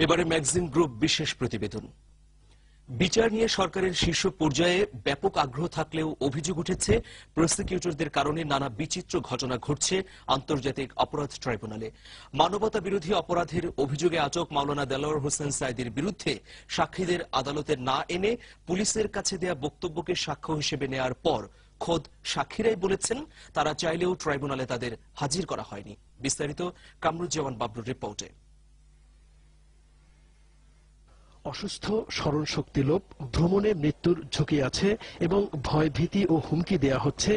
এবারে magazine group বিশেষ প্রতিবেদন। বিচার নিয়ে সরকারের শীর্ষ পর্যায়ে ব্যাপক আগ্রহ থাকলেও অভিযোগ উঠেছে প্রসিকিউটরদের কারণে নানা বিচিত্র ঘটনা ঘটছে আন্তর্জাতিক অপরাধ ট্রাইব্যুনালে। মানবতা বিরোধী অপরাধের অভিযোগে আটক মাওলানা দেলোয়ার হোসেন সাঈদীর বিরুদ্ধে সাক্ষীদের আদালতে না এনে পুলিশের কাছে দেয়া বক্তব্যকে সাক্ষ্য হিসেবে নেয়ার পর খোদ সাক্ষীরাই বলেছেন তারা চাইলেও ট্রাইব্যুনালে তাদের হাজির করা হয়নি। বিস্তারিত কামরুজ্জামান বাবলুর রিপোর্টে। অসুস্থ, স্মরণশক্তি লোপ, ভ্রমণে মৃত্যুর ঝুঁকি আছে এবং ভয় ভীতি ও হুমকি দেয়া হচ্ছে,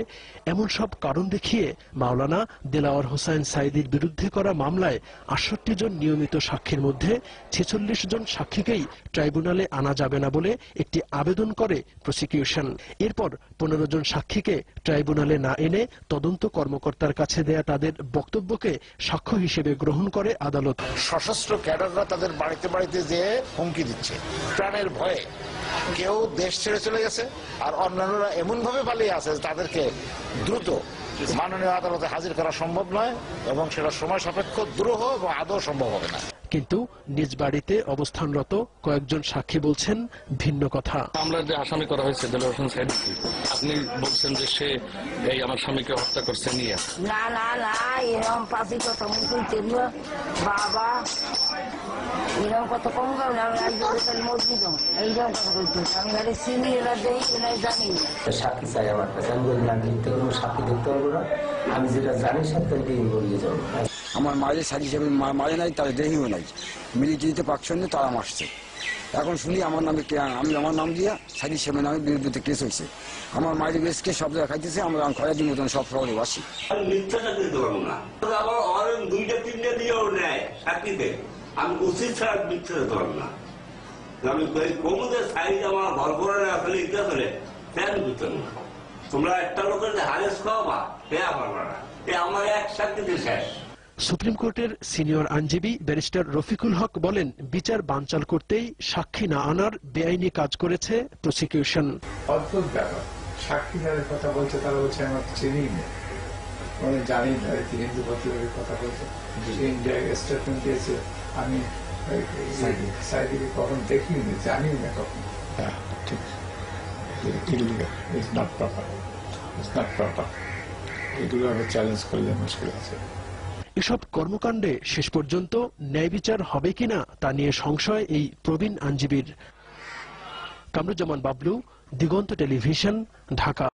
এমন সব কারণ দেখিয়ে মাওলানা দেলোয়ার হোসেন সাঈদীর বিরুদ্ধে করা মামলায় ৬৮ জন নিয়মিত সাক্ষীর মধ্যে ৪৬ জন সাক্ষীকেই ট্রাইব্যুনালে আনা যাবে না বলে একটি আবেদন করে প্রসিকিউশন। এরপর ১৫ জন সাক্ষীকে ট্রাইব্যুনালে না এনে তদন্ত কর্মকর্তার কাছে দেয়া তাদের বক্তব্যকে সাক্ষ্য হিসেবে গ্রহণ করে আদালত। সশস্ত্র ক্যাডাররা তাদের বাড়িতে বাড়িতে যেয়ে হুমকি দিচ্ছে, প্রাণের ভয়ে কেউ দেশ ছেড়ে চলে গেছে, আর অন্যান্যরা এমন ভাবে পালিয়ে আছে তাদেরকে দ্রুত মাননীয় আদালতে হাজির করা সম্ভব নয় এবং সেটা সময় সাপেক্ষ, দুরূহ এবং আদৌ সম্ভব হবে না। কিন্তু নিজ বাড়িতে অবস্থানরত কয়েকজন সাক্ষী বলছেন ভিন্ন কথা। মামলার যে আসামি করা হয়েছে দেলোয়ার হোসেন সাঈদী, আপনি বলছেন যে সে এই আমার স্বামীকে হত্যা করছে নিয়ে। না না না, এরকম পাশি কথা কইতে না বাবা, এরকম কত কম গাও না, আমি মসজিদ এইরকম কথা কইতে আমি আরে চিনি এরা দেই এরা জানি। সাক্ষী চাই আমার কাছে, আমি বলি না লিখতে কোনো সাক্ষী দেখতে পারবো না, আমি যেটা জানি সাথে বলিয়ে যাবো। আমার মায়ের সাথী হিসেবে মারে নাই, তার দেহিও নাই, মিলিটারিতে পাকশন তারা মারছে। এখন শুনি আমার নামে আমি আমার নাম দিয়া সাথী হিসেবে নামে বিরুদ্ধে কেস হয়েছে। আমার মায়ের বেশকে সব জায়গায় খাইতেছে, আমরা খয়াদির মতন সব শহরে বাসি। দুইটা তিনটা দিয়েও নেয় সাক্ষীতে, আমি উচিত ছাড়া মিথ্যা দিতে পারবো না। আমি কমুদের সাইজ আমার ঘর করে আসলে ইতিহাস হলে তেন দিতে না। তোমরা একটা লোকের হারেস খাওয়া সে পারবা না, আমার এক সাক্ষীতে শেষ। সুপ্রিম কোর্টের সিনিয়র আইনজীবী ব্যারিস্টার রফিকুল হক বলেন, বিচার বানচাল করতেই সাক্ষী না আনার বেআইনি কাজ করেছে প্রসিকিউশন। অদ্ভুত ব্যাপার, সাক্ষী যাদের কথা বলছে তারা বলছে আমার চিনি না, মানে জানি না হিন্দু ভদ্রের কথা বলছে, ইন্ডিয়ায় স্টেটমেন্ট দিয়েছে আমি সাইদিকে কখন দেখিনি, জানি না কখন। ঠিক, it's not proper, it's not proper. এগুলো আমি চ্যালেঞ্জ করলে মুশকিল আছে। এসব কর্মকাণ্ডে শেষ পর্যন্ত ন্যায় বিচার হবে কিনা তা নিয়ে সংশয় এই প্রবীণ আইনজীবীর। কামরুজ্জামান বাবলু, দিগন্ত টেলিভিশন, ঢাকা।